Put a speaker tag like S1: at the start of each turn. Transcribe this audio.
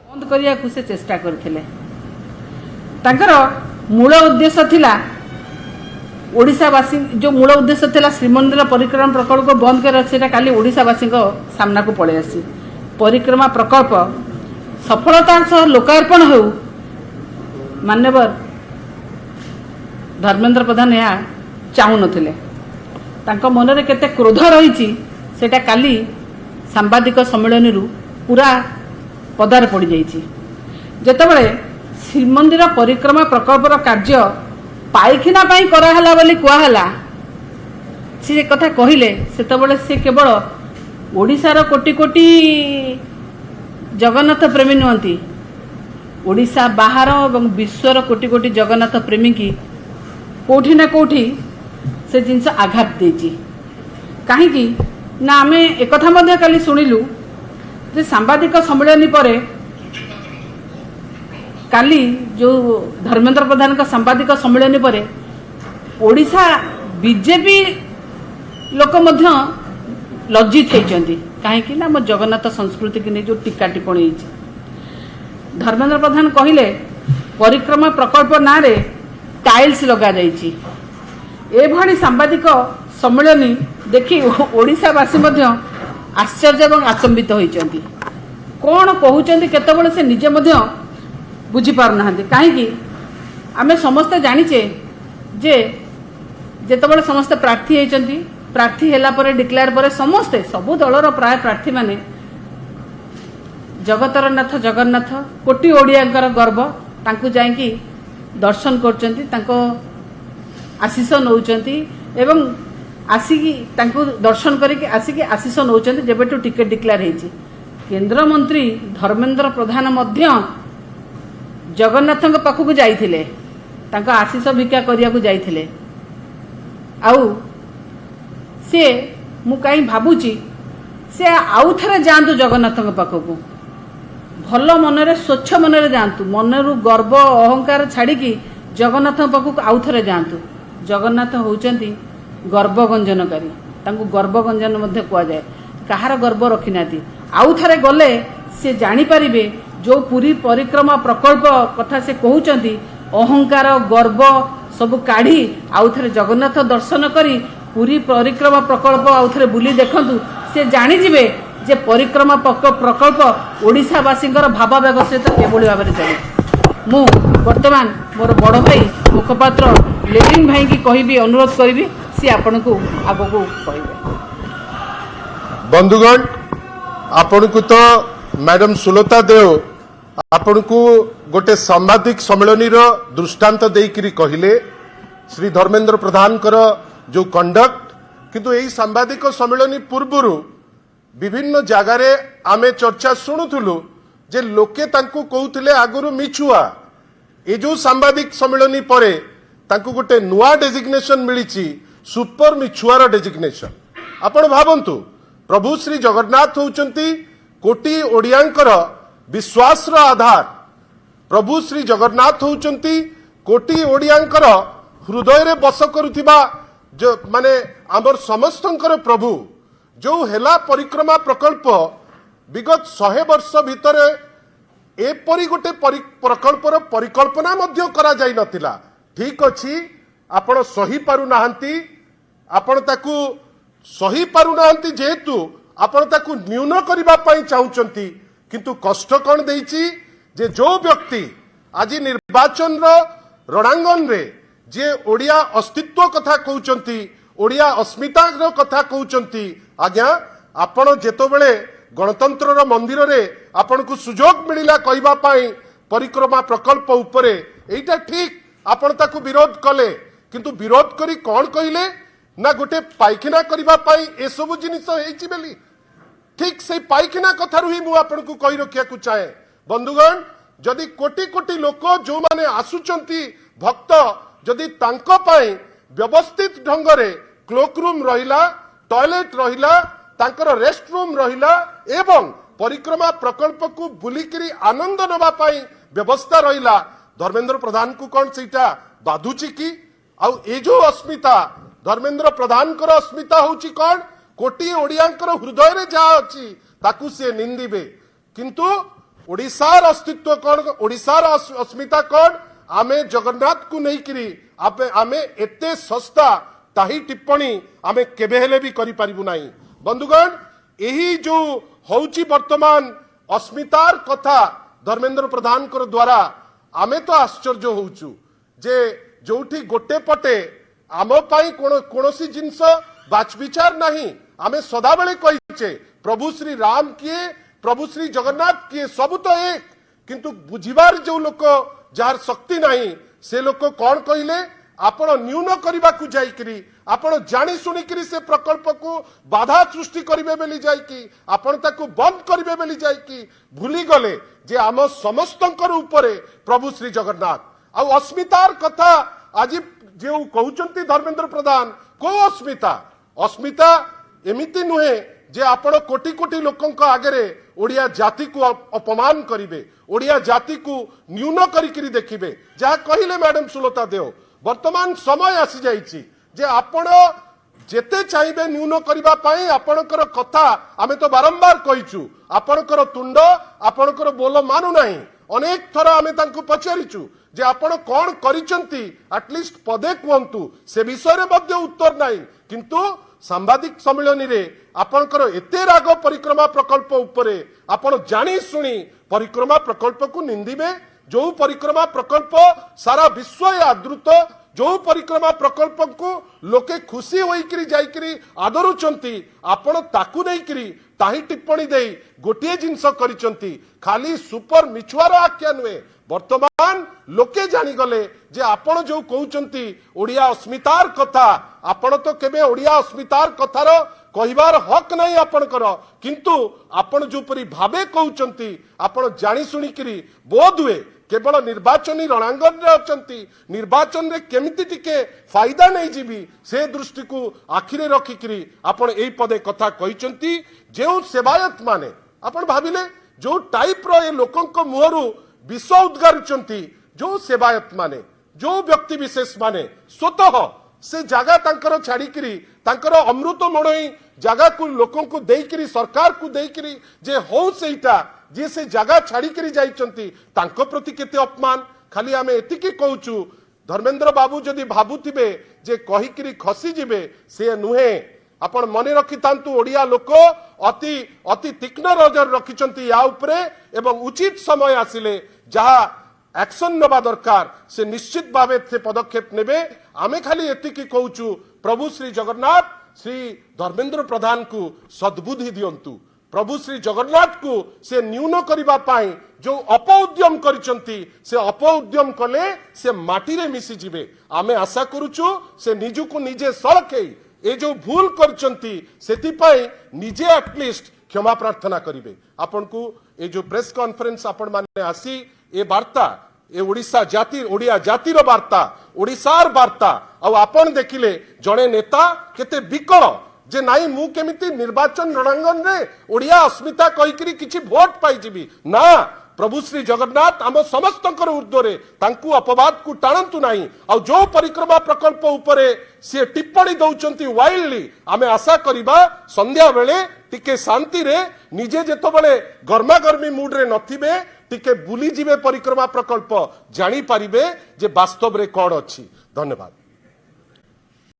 S1: बंद करने को से चेष्टा करथिले। तांकर मूल उद्देश्य थिला ओडिशावासी जो मूल उद्देश्य थिला श्रीमंदिर परिक्रमा प्रकल्प को बंद कर सेटा खाली ओडिशावासी सामना को पड़े आसी परिक्रमा प्रकल्प सफलतार सह लोकार्पण हो मान्यवर धर्मेंद्र प्रधान यह चाहू नथिले। तांको मनरे केते क्रोध रही सेटा काली सांबादिक सम्मेलन पूरा पदार पड़ जाइए। जेतेबेले श्रीमंदिर परिक्रमा प्रकल्पर कार्य पाइखिना पाई कराला बोली कहला से कथा कहले सेतेबेले से केवल ओडिशार कोटी कोटी जगन्नाथ प्रेमी नुहति ओडिशा बाहर और विश्वर कोटी कोटी जगन्नाथ प्रेमी की कोठी ना कोठी से जिनस आघात देची। कहीं ना आम एक काली शुणिलु जे सांबादिक सम्मेलन पर काली जो धर्मेंद्र प्रधान का सांबादिक सम्मेलन पर ओडिशा बीजेपी लोक मध्य लज्जित होती कहीं ना आम जगन्नाथ संस्कृति की नहीं जो टीका टिप्पणी धर्मेंद्र प्रधान कहले परिक्रमा प्रकल्प ना रे टाइल्स लगा जाइछि। एभली सांबादिक सम्मेलन देखि ओडिशावासी मध्य आश्चर्य और आचंबित होइचंती। कौन कहउचंती केतेबेले से निजे मध्य बुझी पार नाहंती। कहीं आमे समस्त जानिचे जे जेतेबेले समस्त प्रार्थी होइचंती प्रार्थी होला परे डिक्लेयर परे समस्ते सबु दलर प्राय प्रार्थी माने जगतर नाथ जगन्नाथ कोटी ओडियांकर गर्व तांकु जाईकी दर्शन करचंती तांको आशीष नौचंती एवं आसिकी तांको दर्शन करके आसिकी आशीष नौचंती जेबेटू टिकेट डिक्लेयर हेची। केंद्र मंत्री धर्मेंद्र प्रधान मध्य जगन्नाथ पाखक जाइथिले तांको आशीष भिक्षा करिया को जाइथिले। आउ से मु काई भाबुची से आउ थरे जांतु जगन्नाथ पाखक भल मनरे स्वच्छ मनरे जातु मनरु गर्व अहंकार छाड़ी जगन्नाथ पाखक आउ थरे जातु। जगन्नाथ होउचंती गर्वगंजनकारी तांको गर्वगंजन मध्य कुआ जाए कहार गर्व रखी नाती आउ थरे गले से जानी परिबे जो पूरी परिक्रमा प्रकल्प कथा से कहउचंती अहंकार गर्व सब काढ़ी आउ थरे जगन्नाथ दर्शन करी पूरी परिक्रमा प्रकल्प आउ थरे बुली देखंतु से जानी जिवे जे परिक्रमा प्रकल्प ओडिशावासी भावावेग सहित केवल भाव में चले। मु वर्तमान मोर बड़ भाई मुखपात्र लेलिन भाई की कहबी अनुरोध करी सी आपण को आग को कहे।
S2: बंधुगण आपण को तो मैडम सुलता देव आपण को गोटे सांबादिक सम्मेलन दृष्टांत देकरी कहले श्री धर्मेंद्र प्रधान जो कंडक्ट किंतु यही सांबादिक सम्मेलन पूर्व विभिन्न जगार आमे चर्चा शुणुलु जे लोके तांकु कहउथिले आगुरु मिछुआ ए जो सांबादिक सम्मेलन परे तांकु गोटे नुआ डेजिग्नेशन मिली सुपर मिछुआर डेजिग्नेशन। आपण भावंतु प्रभु श्री जगन्नाथ होउचंती कोटी ओडियांकर विश्वास आधार। प्रभु श्री जगन्नाथ होउचंती कोटी ओडियांकर हृदय रे बस करुथिबा जो माने आमर समस्तंकर प्रभु जो हेला परिक्रमा प्रकल्प विगत 100 वर्ष भितर एपरी गोटे प्रकल्पर परिकल्पना मध्य करा जाई नथिला। ठीक अछि आपण सही पारु नाहंती आपण ताकू सही पारु नाहंती जेहेतु आपण ताकू न्यून करिबा पई चाहुचंती किंतु कष्ट कोन देइची जे जो व्यक्ति आज निर्वाचन रणांगन रे जे ओडिया अस्तित्व कथा कहउचंती ओडिया अस्मिता कथा कहउचंती आज्ञा आपण जेतोबेले गणतंत्र मंदिर रे आपण को सुजोग मिलिला कहबा पई परिक्रमा प्रकल्प उपरे एटा ठीक आपण ताकू विरोध कले किंतु विरोध करी कोन कहिले ना गोटे पाइखिना करबा पई ए सब जिनिस हेची बेली ठीक से पाइखिना कथा रुही मु आपण को कहि रखिया को चाहे। बंधुगण जदि कोटी कोटी लोक जो माने आसुचंती भक्त जदि तांको पई व्यवस्थित ढंग रे क्लोक रूम रहिला टॉयलेट रहिला तांकर रेस्ट रूम रहिला एवं परिक्रमा प्रकल्प को बुलिकिरी आनंद नबा पाई व्यवस्था रहिला धर्मेंद्र प्रधान को कौन सीटा बाधुची की आउ ए जो अस्मिता धर्मेंद्र प्रधान कर अस्मिता होची कौन कोटी ओडियांकर हृदय रे जा अछि ताकू से निंदिबे किंतु ओडिशार अस्तित्व कौन ओडिशार अस्मिता कौन आमे जगन्नाथ को नहीं करी आमे एते सस्ता ताही टिप्पणी आमे केबे हेले भी करि परिबु नाही। बंधुगण यही जो होउची वर्तमान अस्मितार कथा धर्मेंद्र प्रधान कर द्वारा आमे तो आश्चर्य होउचु जे जोठी गोटे पटे आम पाई कोनोसी जिंस बाचविचार नहीं आमे सदाबेले कहिचे प्रभु श्री राम किए प्रभु श्री जगन्नाथ किए सब तो एक किंतु बुझिबार जो लोक जार शक्ति नहीं से लोक कौन कहले आपण न्यून करबा को जाईकरी आपण जानी सुनी करी से प्रकल्प को बाधा सृष्टि करिवे बेली जाईकी आपण ताकू बंद करिवे बेली जाईकी भूली गले जे आम समस्तंकर उपरे प्रभु श्री जगन्नाथ आ अस्मितार कथा आज जो कहउचंती धर्मेंद्र प्रधान को अस्मिता एमिति नुहे जे आपण कोटी कोटी लोकंक आगरे ओडिया जाति को अपमान करिवे ओडिया जाति को न्यून करिकरी देखिबे जहा कहिले मैडम सुलता देव वर्तमान समय आसी जाइछि जे आपण जेते चाहिए न्यून करबा पाई आपणकर कथा आमे तो बारंबार कहिछु आपणकर तुंड आपणकर बोल मानु नाही अनेक थर आमे तांको पचारिछु जे आपण कोन करिसंती एटलिस्ट पदे कहंतु से विषय रे मध्य उत्तर नाही किंतु सांबादिक सम्मेलन रे आपणकर एते राग परिक्रमा प्रकल्प उपरे आपण जानी सुनी परिक्रमा प्रकल्प को निंदिबे जो परिक्रमा प्रकल्प सारा विश्व आदृत जो परिक्रमा प्रकल्प को लोके खुशी होइकरी जाइकरी आदरुचंती आपण ताकू नैकरी ताही टिप्पणी देई गोटिए जिंस करिसंती खाली सुपर मिछुआर आख्या नुहे वर्तमान लोके जानी गले जे आपण जो कहउचंती ओडिया अस्मितार कथा आपण तो केबे ओडिया अस्मितार कथार कहिबार हक नहीं आपणकर किंतु आपण जो परी भाबे कहउचंती आपण जानी सुनी करी बोध हुए केवल निर्वाचन रणांगन रे अचंती निर्वाचन रे केमिति टिके फायदा नहीं जीवी से दृष्टि को आखिरे रखिकरी आपण एई पदे कथा कहिसंती जेउ सेवायत माने आपण भाबिले जो टाइप रो ए लोकंक मुहरु विष उद्गारुचंती जो सेवायत माने जो व्यक्ति विशेष माने स्वतः से जगह तांकर छाड़ीकरी तांकर अमृत मणई जगह को लोकों को देकरी सरकार को देकरी जे हो सेटा जे से जगह छाड़ीकरी जाइचंती तांको प्रति केते अपमान खाली आमे एतिकी कहूचु धर्मेंद्र बाबू जदि भाबुथिबे जे कहिकरी खसी जिबे से नुहे आपण मने रखि तांतु ओडिया लोक अति अति तीक्ष्ण नजर रखिचंती या उपरे एवं उचित समय आसिले जहा एक्शन नबा दरकार से निश्चित भावे से पदक्षेप नेबे आमे खाली एतिकी कहूचु प्रभु श्री जगन्नाथ श्री धर्मेंद्र प्रधान को सद्बुद्धि दियंतु प्रभु श्री जगन्नाथ को से न्यून करबा पाई जो अपउद्यम करिसंती से अपउद्यम कले से माटी रे मिसी जिवे आमे आशा करूचु से निजु को निजे सळके ए जो भूल करिसंती सेति पाई निजे एटलिस्ट क्षमा प्रार्थना करिवे आपन को ए जो प्रेस कॉन्फ्रेंस आपण माने आसी ए वार्ता ए ओडिशा जाति ओडिया जातिर वार्ता ओडिशार वार्ता आ आपण देखिले जणे नेता केते विकल जे नाई मु केमिति निर्वाचन रणांगन रे ओडिया अस्मिता कहिकरी किछि वोट पाई जिबी ना प्रभु श्री जगन्नाथ आम समस्तंकर ऊर्ध्वरे तांकू अपवाद को टाणंतु नाही आ जो परिक्रमा प्रकल्प उपरे से टिप्पणी दउचंती वाइल्डली आमे आशा करिबा संध्या बेले टिके शांति रे निजे जेतो बेले गर्मा गर्मी मूड रे नथिबे टिके बुली जिवे परिक्रमा प्रकल्प जानी पारिबे जे वास्तव रे कोन अछि। धन्यवाद।